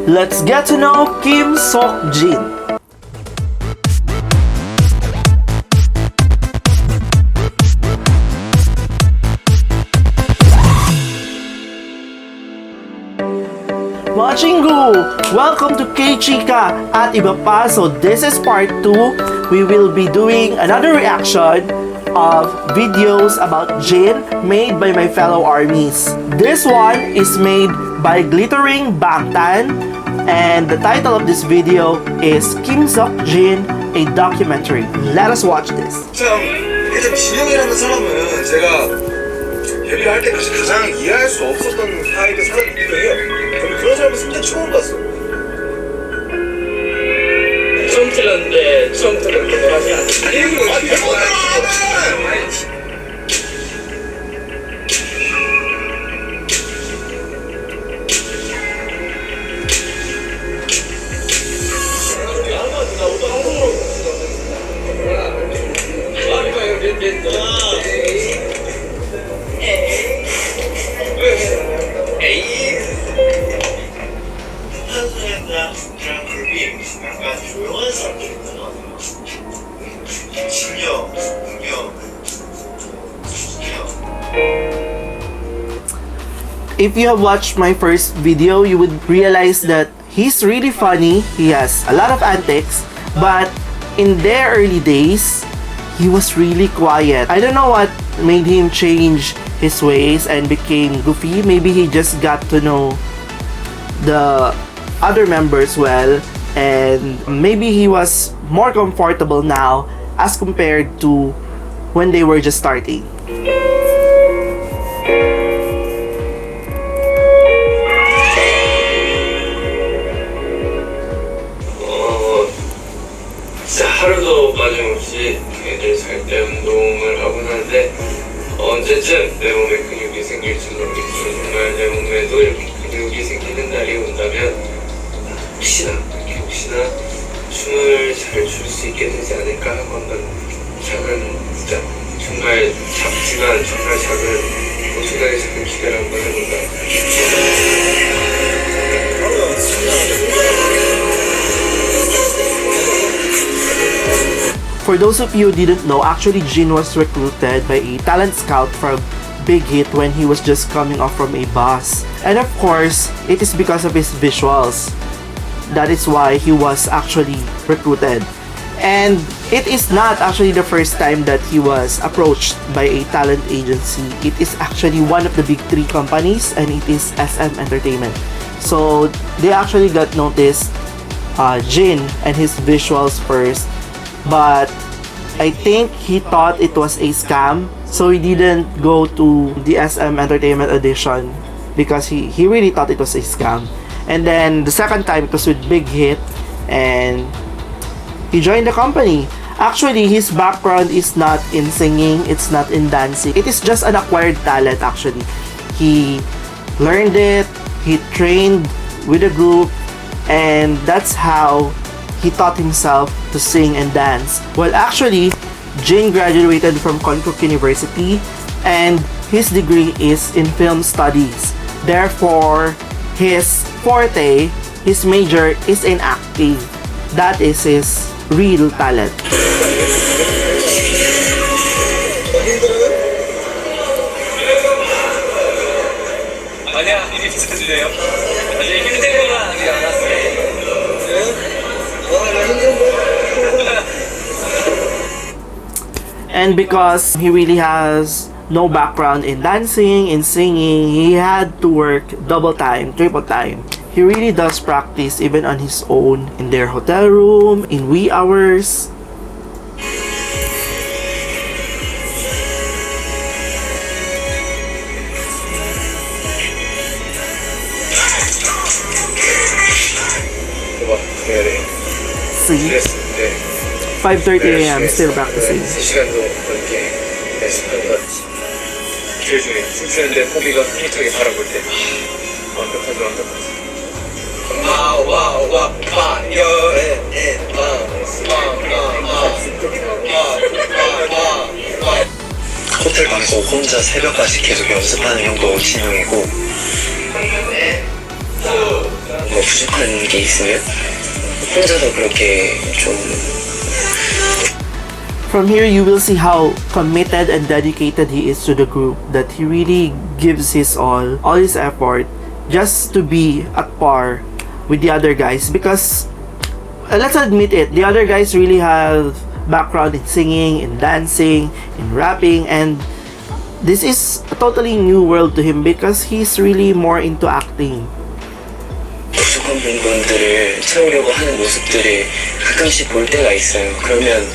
let's get to know Kim Seokjin. Mga chinggu! Welcome to K-Chika Atbp. So this is part 2. We will be doing another reaction of videos about Jin made by my fellow armies. This one is made by Glittering Bangtan, and the title of this video is Kim Seokjin, a documentary. Let us watch this. 참, 일단 진영이라는 사람은 제가 데뷔할 때까지 가장 이해할 수 없었던 타입의 사람이기도 해요. 저는 그런 사람을 진짜 처음 봤어요. 처음 틀렸는데 처음 틀렸는데 너라지 않아. 방탄소년단이랑 그룹이 약간 조용한 사람들이구나. 진영, 은경, If you have watched my first video, you would realize that he's really funny. He has a lot of antics, but in their early days, he was really quiet. I don't know what made him change his ways and became goofy. Maybe he just got to know the other members well, and maybe he was more comfortable now as compared to when they were just starting. 진짜 하루도 빠짐없이 애들 살 때 운동을 하곤 하는데 언제쯤 내 몸에 근육이 생길지 모르겠어. 정말 내 몸에도 이렇게 근육이 생기는 날이 온다면 혹시나 춤을 잘 출 수 있게 되지 않을까 하고 한번 작은, 진짜 정말 작지만 정말 작은 엄청나게 작은 기대를 한번 해본다. For those of you who didn't know, actually Jin was recruited by a talent scout from Big Hit when he was just coming off from a bus. And of course, it is because of his visuals. That is why he was actually recruited. And it is not actually the first time that he was approached by a talent agency. It is actually one of the big 3 companies, and it is SM Entertainment. So they actually got noticed Jin and his visuals first, but I think he thought it was a scam, so he didn't go to the SM Entertainment audition because he really thought it was a scam. And then the second time it was with Big Hit, and he joined the company. Actually, his background is not in singing, it's not in dancing. It is just an acquired talent actually. He learned it, he trained with a group, and that's how he taught himself to sing and dance. Well, actually, Jin graduated from Konkuk University, and his degree is in film studies. Therefore, his forte, his major is in acting. That is his real talent. 아니야, 이게 비슷해요. 아직 힘들거나 하지 않았어요. And because he really has no background in dancing, in singing, he had to work double time, triple time. He really does practice even on his own in their hotel room, in wee hours. See? 5:30 a.m. still practicing. 3시간도 넘게 연습한 것 같지. 길 중에 춤추는데 포기가 흐릿하게 바라볼 때 완벽하죠, 완벽하죠. 호텔 방에서 혼자 새벽까지 계속 연습하는 형도 진영이고, 뭐 뭔가 부족한 게 있으면 혼자서 그렇게 좀 From here, you will see how committed and dedicated he is to the group, that he really gives his all his effort, just to be at par with the other guys. Because, let's admit it, the other guys really have background in singing, in dancing, in rapping, and this is a totally new world to him because he's really more into acting. 부족한 부분들을 채우려고 하는 모습들을 가끔씩 볼 때가 있어요. 그러면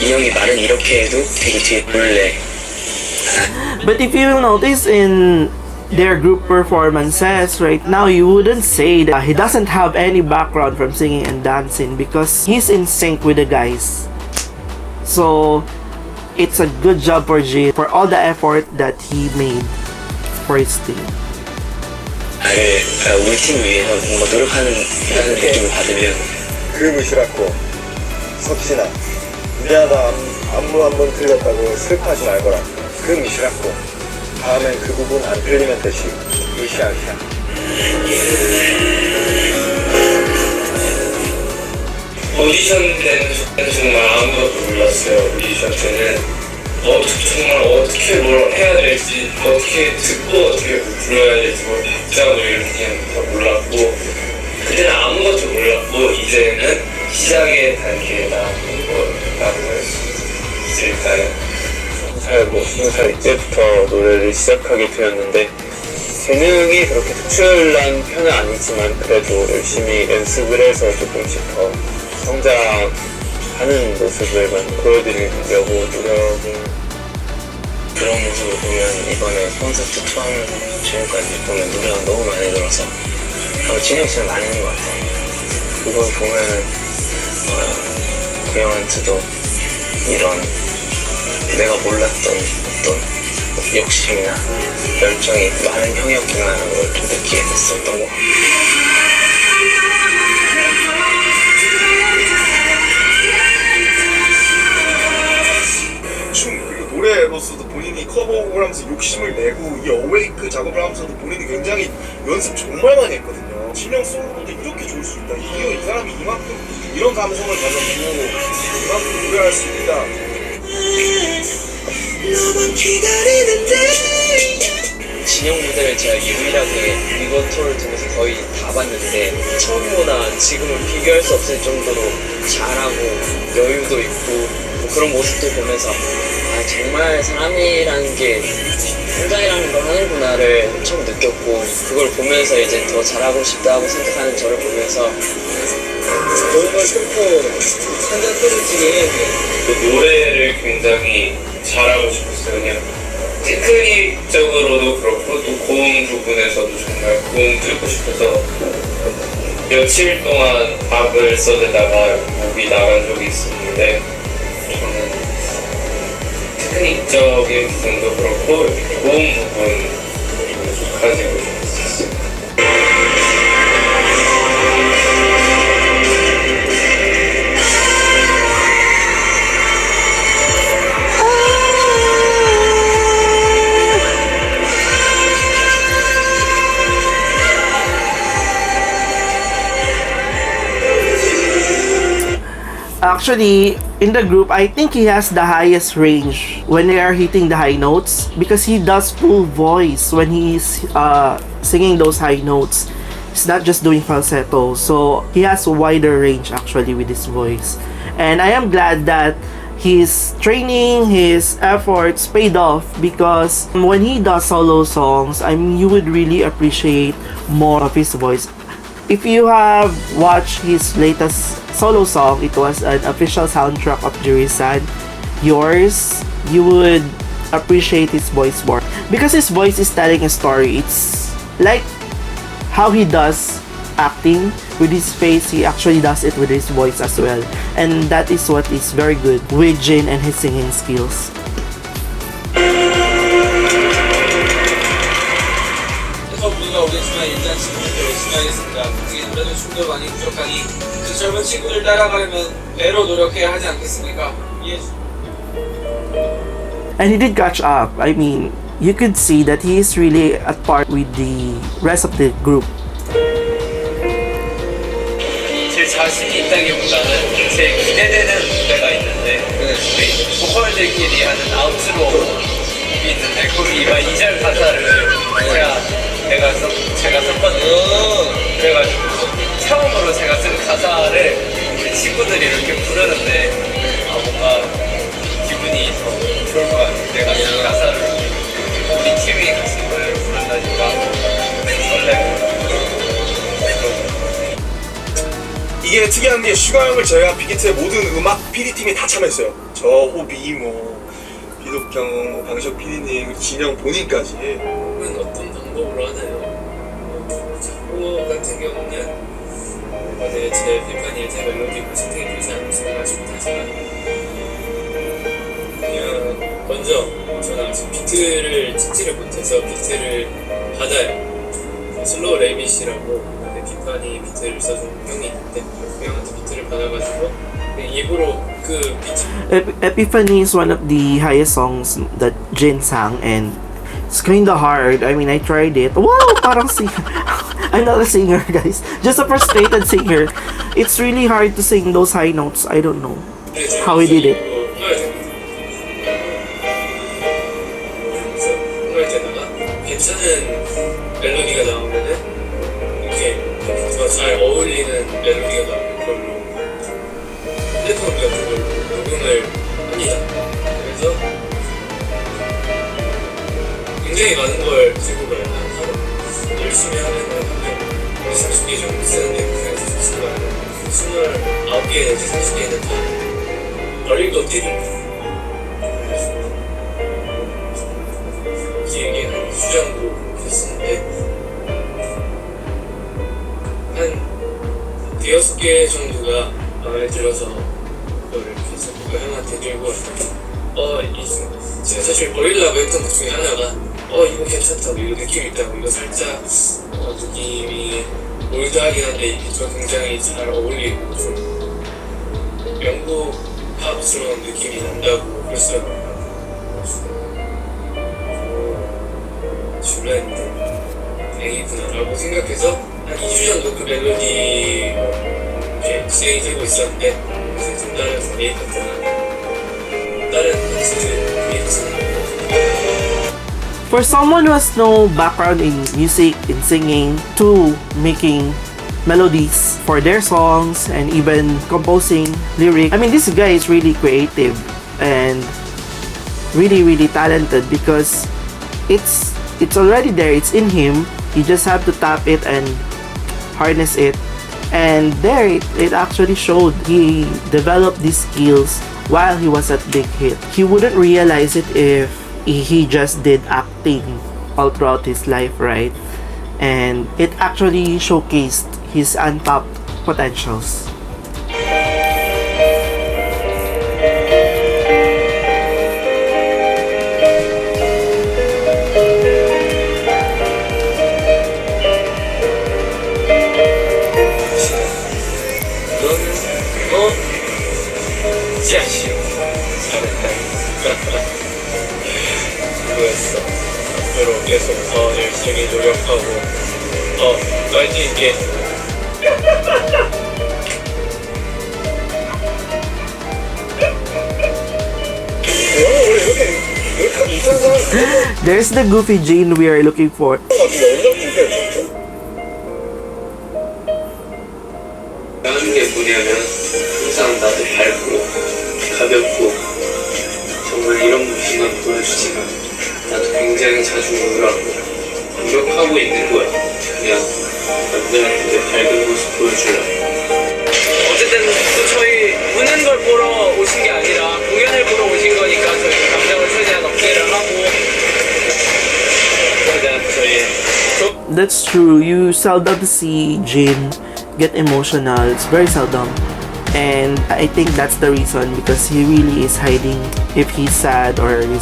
이 형이 말은 이렇게 해도 되게 뒤에 몰래. But if you notice in their group performances right now, you wouldn't say that he doesn't have any background from singing and dancing because he's in sync with the guys. So it's a good job for Jin for all the effort that he made for his team. 우리 팀을 위해서 뭔가 노력하는 느낌을 받으면 그 무시라고 석진아 미안하다 안무 한 번 틀렸다고 슬퍼하지 말거라. 그 무시라고 다음엔 그 부분 안 틀리면 되지. 으쌰으쌰. 오디션 때는 정말 아무것도 몰랐어요. 오디션 때는 정말 어떻게 뭘 해야 될지, 어떻게 듣고 어떻게 불러야 될지, 뭘 박자고 이렇게 그냥 다 몰랐고, 그때는 아무것도 몰랐고 이제는 시작의 단계에 나온 거라고 할 수 있을까요? 20살 이때부터 노래를 시작하게 되었는데 재능이 그렇게 특출난 편은 아니지만 그래도 열심히 연습을 해서 조금씩 더 성장하는 모습을 보여드리려고 노력을. 그런 모습을 보면 이번에 콘서트 투어하면서 지금까지 보면 노래가 너무 많이 들어서 진영 씨는 많이 있는 것 같아요. 그걸 보면은 그 형한테도 이런 내가 몰랐던 어떤 욕심이나 열정이 많은 형이었구나 하는 걸 좀 느끼게 됐었던 것 같아요. 그리고 노래로서도 본인이 커버곡을 하면서 욕심을 내고 이 어웨이크 작업을 하면서도 본인이 굉장히 연습 정말 많이 했거든요. 진영 솔로도 이렇게 좋을 수 있다. 이 사람이 이만큼 이런 감성을 가졌고 이만큼 노래할 수 있다. 진영 무대를 제가 유일하게 이번 투어를 통해서 거의 다 봤는데 처음보다 지금은 비교할 수 없을 정도로 잘하고 여유도 있고 뭐 그런 모습들 보면서 정말 사람이라는 게 성장이라는 걸 하는구나를 처음 느꼈고 그걸 보면서 이제 더 잘하고 싶다고 생각하는 저를 보면서 정말 슬퍼 한잔 떨어지게 해야 돼요. 노래를 굉장히 잘하고 싶었어요. 그냥 테크닉적으로도 그렇고 또 고음 부분에서도 정말 고음 듣고 싶어서 며칠 동안 밥을 써대다가 목이 나간 적이 있었는데 저는 테크닉적인 부분도 그렇고 고음 부분 가지고 있었어요. Actually, in the group, I think he has the highest range when they are hitting the high notes because he does full voice when he's singing those high notes. He's not just doing falsetto, so he has a wider range actually with his voice. And I am glad that his training, his efforts paid off because when he does solo songs, I mean, you would really appreciate more of his voice. If you have watched his latest solo song, it was an official soundtrack of Jurisan, Yours, you would appreciate his voice more. Because his voice is telling a story. It's like how he does acting with his face, he actually does it with his voice as well. And that is what is very good with Jin and his singing skills. 우리가 오겠지만 일단 친구들 열심히 하겠습니다. 특히 노래도 춤도 많이 부족하니 그 젊은 친구들 따라가려면 배로 노력해야 하지 않겠습니까? 이해해 주세요. And he did catch up. I mean, you could see that he is really at par with the rest of the group. 자신이 있다기보다는 제 기대되는 무대가 있는데 우리 보컬들끼리 하는 아웃로 있는데 거기 막 2절 가사를 제가 썼거든요. 그래가지고 처음으로 제가 쓴 가사를 우리 친구들이 이렇게 부르는데 뭔가 기분이 더 좋을 것 같아요. 내가 쓴 가사를 우리 팀이 같이 노래를 부른다니까 설레고. 이게 특이한 게 슈가 형을 저희가 빅히트의 모든 음악 PD팀이 다 참여했어요. 저, 호비, 비독형, 방시혁 PD님, 진영 본인까지. 은 어떤 방법으로 하나요? 작곡 같은 경우는 이번에 제 비판이 제 멜로디가 채택이 되지 않아서 아직 못하지만 그냥 먼저 저는 아직 비트를 찍지를 못해서 비트를 받아요. 슬로우 레빗이라고 비판이 비트를 써준 형이 있는데 그 형한테 비트를 받아가지고 그냥 입으로 그 비트 Epiphany is one of the highest songs that Jin sang, and it's kinda hard. I mean, I tried it. Wow, parang singer. I'm not a singer, guys. Just a frustrated singer. It's really hard to sing those high notes. I don't know how he did it. 흥할 때다가 괜찮은 멜로디가 나오면은 이렇게 더 잘 어울리는 멜로디가 나오는 걸로 핸드폰 같은 걸로 녹음을 합니다. 그래서 굉장히 많은 걸 들고 가요. 하루 열심히 하면은 30개 정도 쓰는데 그래서 수가 29개 내지 30개는 다 어릴 것들이 길게 한 2주 정도 했었는데 한 6개 정도가 마음에 들어서 그거를 계속 그 형한테 들고 제가 사실 버리려고 했던 것 중에 하나가 이거 괜찮다고, 이거 느낌 있다고, 이거 살짝 느낌이 올드하긴 한데 이게 저 굉장히 잘 어울리고 좀 영국 팝스러운 느낌이 난다고 그랬어요. 줄라했는데 애기구나라고 생각해서 한 2주 정도 그 멜로디 이렇게 진행이 되고 있었는데 그래서 좀 다른 메이커트나 다른 믹스나 For someone who has no background in music, in singing, to making melodies for their songs and even composing lyrics, I mean, this guy is really creative and really talented because it's already there, it's in him. You just have to tap it and harness it, and there it actually showed. He developed these skills while he was at Big Hit. He wouldn't realize it if he just did acting all throughout his life, right? And it actually showcased his untapped potentials. 그거였어. 앞으로 계속 더 열심히 노력하고 파이팅 있게. There's the goofy Jane we are looking for. 하는 게 뭐냐면 항상 나도 밝고 가볍고 정말 이런 모습만 보여주지만 나도 굉장히 자주 우울하고 노력하고 있는 거야. 그냥 남들한테 밝은 모습 보여주려고. 어쨌든 또 저희 우는 걸 보러 오신 게 아니라 공연을 보러 오신 거니까 저희 감정을 최대한 억제를 하고 최대한 저희 That's true. You seldom see Jin get emotional. It's very seldom. And I think that's the reason, because he really is hiding if he's sad or he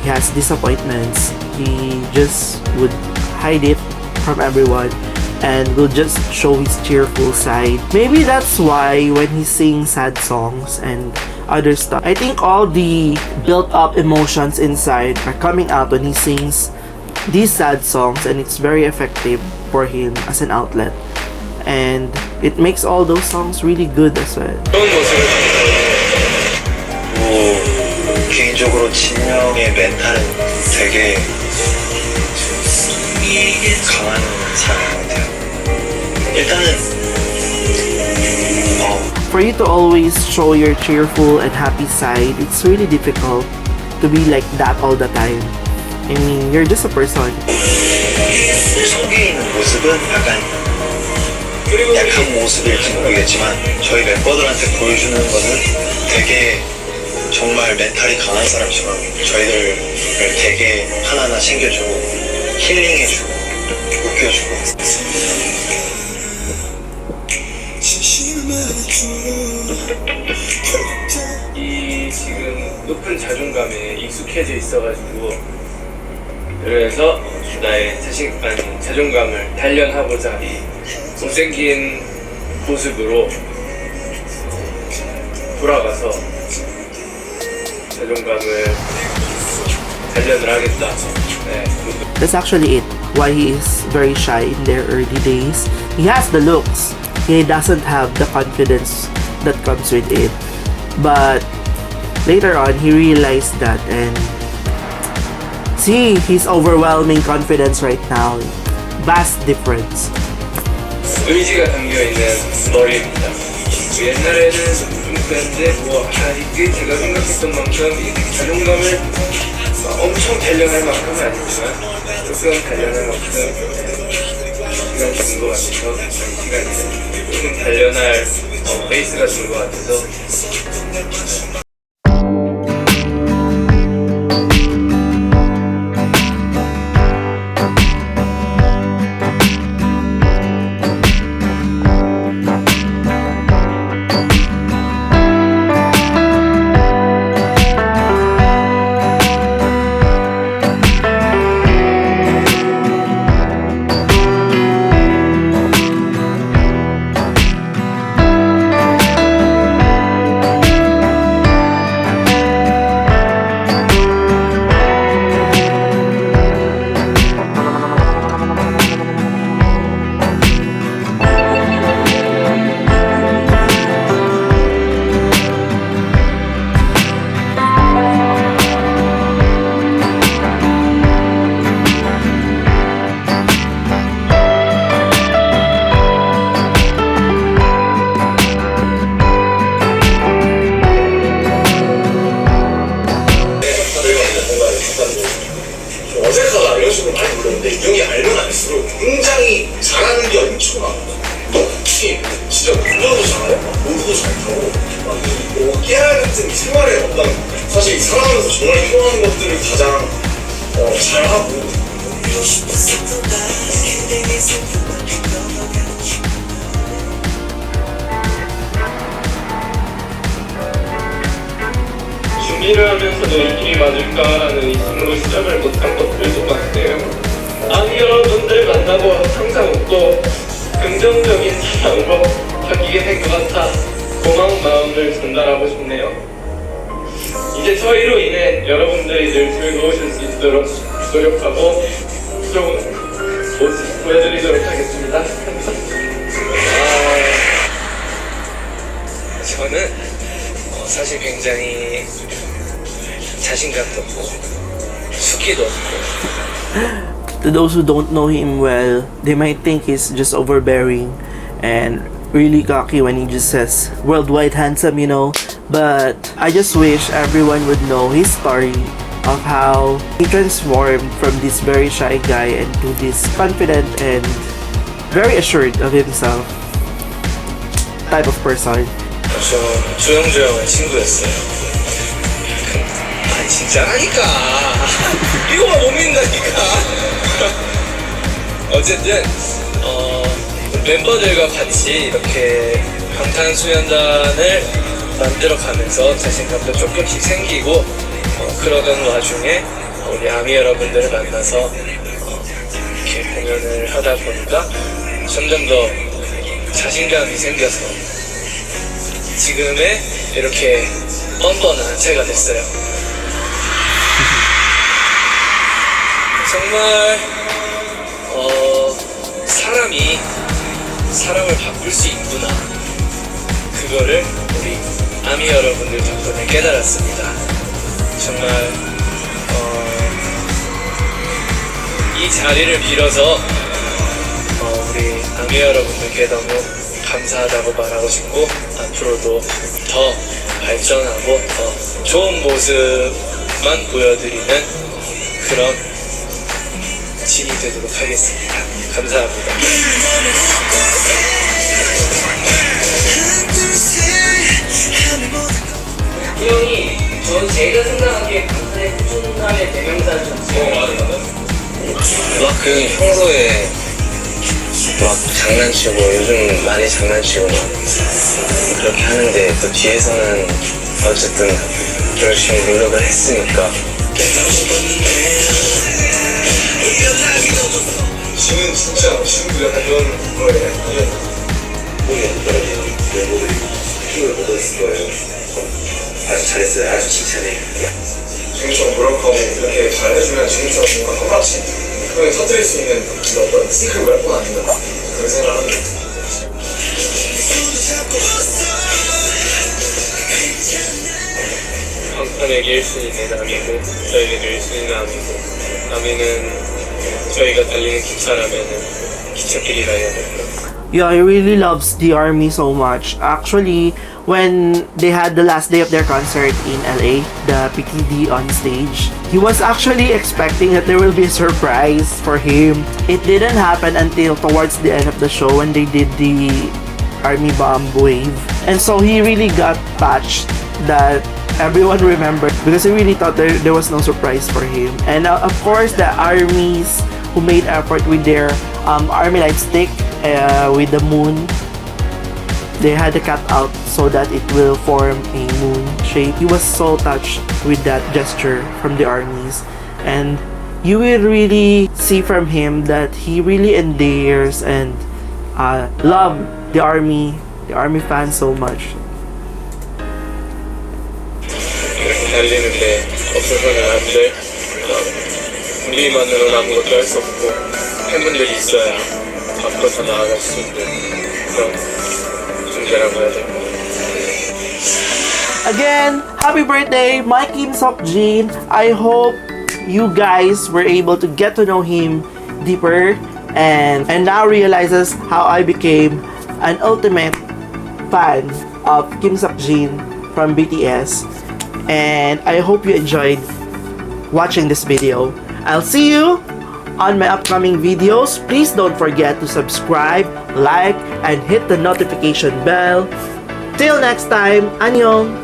has disappointments. He just would hide it from everyone and will just show his cheerful side. Maybe that's why when he sings sad songs and other stuff, I think all the built up emotions inside are coming out when he sings these sad songs, and it's very effective for him as an outlet. And it makes all those songs really good as well. 그런 모습을 개인적으로 진영의 멘탈은 되게 강한 사람 같아요. 일단은 For you to always show your cheerful and happy side, it's really difficult to be like that all the time. I mean, you're just a person. 속에 있는 모습은 약간 약한 모습일지 모르겠지만 저희 멤버들한테 보여주는 거는 되게 정말 멘탈이 강한 사람처럼 저희들을 되게 하나하나 챙겨주고 힐링해주고 웃겨주고. 이 지금 높은 자존감에 익숙해져 있어가지고 그래서 나의 자존감을 단련하고자 이 못생긴 모습으로 돌아가서 자존감을 단련을 하겠다. 네. That's actually it. Why he is very shy in their early days. He has the looks. He doesn't have the confidence that comes with it. But later on, he realized that and see his overwhelming confidence right now. Vast difference. 의지가 담겨있는 머리입니다. 옛날에는 좀 그랬는데 이게 제가 생각했던 만큼 이 자존감을 엄청 단련할 만큼은 아니지만 조금 단련할 만큼 시간이 든 것 같아서 시간이 조금 단련할 베이스가 된 것 같아서 어색하다 이런 식으로 많이 부르는데 이 형이 알면 알수록 굉장히 잘하는 게 엄청 많아. 특히 진짜 운전도 잘해, 모두도 잘 타고 뭐 깨알 같은 생활에 어떤 사실 살아가면서 정말 필요한 것들을 가장 잘하고 준비를 하면서도 인기이 맞을까라는 의심으로 시작을 못한 것들도 많네요. 아미 여러분들 만나고 항상 웃고 긍정적인 사랑으로 바뀌게 된 것 같아 고마운 마음을 전달하고 싶네요. 이제 저희로 인해 여러분들이 늘 즐거우실 수 있도록 노력하고 좋은 모습 보여드리도록 하겠습니다. 저는 사실 굉장히 자신감도 없고 숙기도 없고. To those who don't know him well, they might think he's just overbearing and really cocky when he just says worldwide handsome, you know. But I just wish everyone would know his story of how he transformed from this very shy guy into this confident and very assured of himself type of person. 저 조용조용한 친구였어요. 아니 진짜라니까. 이거만 못 믿는다니까. 어쨌든 멤버들과 같이 이렇게 방탄소년단을 만들어가면서 자신감도 조금씩 생기고 그러던 와중에 우리 아미 여러분들을 만나서 이렇게 공연을 하다 보니까 점점 더 자신감이 생겨서 지금의 이렇게 뻔뻔한 제가 됐어요. 정말 사람이 사람을 바꿀 수 있구나. 그거를 우리 아미 여러분들 덕분에 깨달았습니다. 정말 이 자리를 빌어서 우리 아미 여러분들께 너무 감사하다고 말하고 싶고, 앞으로도 더 발전하고 더 좋은 모습만 보여드리는 그런 진이 되도록 하겠습니다. 감사합니다. 이 형이 제가 생각하기에 방탄의 꾸준함의 대명사를 줬어요. 막 그 형이 평소에 막 장난치고 요즘 많이 장난치고 막 그렇게 하는데 또 뒤에서는 어쨌든 열심히 노력을 했으니까. 지는 진짜 친구가 이런 거에 몸이 떨어지는 외모들이 힘을 못 얻을 거예요. 아주 잘했어요. 아주 칭찬해. 지금처럼 노력하고 이렇게 잘 해주면 지금처럼 뭔가 똑같이 그걸 터뜨릴 수 있는 어떤 시크릿 웨폰 아닌가 그런 생각을 합니다. 방탄에게 1순위는 아미고 저에게도 1순위는 아미고, 아미는 저희가 달리는 기차라면은 기찻길이라 해야 될까? Yeah, he really loves the ARMY so much. Actually, when they had the last day of their concert in LA, the PTD on stage, he was actually expecting that there will be a surprise for him. It didn't happen until towards the end of the show when they did the ARMY bomb wave. And so he really got touched that everyone remembered because he really thought there was no surprise for him. And of course, the ARMYs who made effort with their ARMY light stick with the moon, they had the cut out so that it will form a moon shape. He was so touched with that gesture from the ARMYs, and you will really see from him that he really endears and love the ARMY fans so much. 이렇게 달리는데 없어서는 안 될, 우리만으로는 아무것도 할 수 없고 팬분들이 있어야 바꿔서 나아갈 수 있는 그런 존재라고 해야 될까. Again, happy birthday, my Kim Seokjin. I hope you guys were able to get to know him deeper and now realizes how I became an ultimate fan of Kim Seokjin from BTS. And I hope you enjoyed watching this video. I'll see you on my upcoming videos. Please don't forget to subscribe, like, and hit the notification bell. Till next time, annyeong!